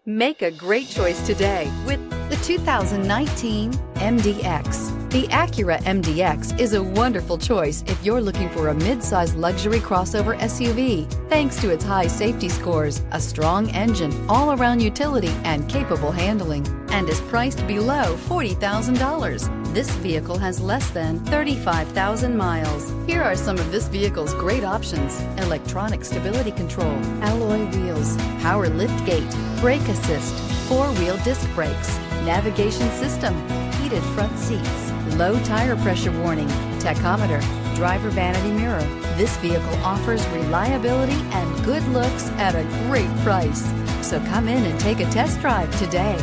Make a great choice today with the 2019 MDX. The Acura MDX is a wonderful choice if you're looking for a mid-size luxury crossover SUV. Thanks to its high safety scores, a strong engine, all-around utility, and capable handling, and is priced below $40,000. This vehicle has less than 35,000 miles. Here are some of this vehicle's great options: electronic stability control, alloy wheels, power lift gate, brake assist, four-wheel disc brakes, navigation system, heated front seats, low tire pressure warning, tachometer, driver vanity mirror. This vehicle offers reliability and good looks at a great price. So come in and take a test drive today.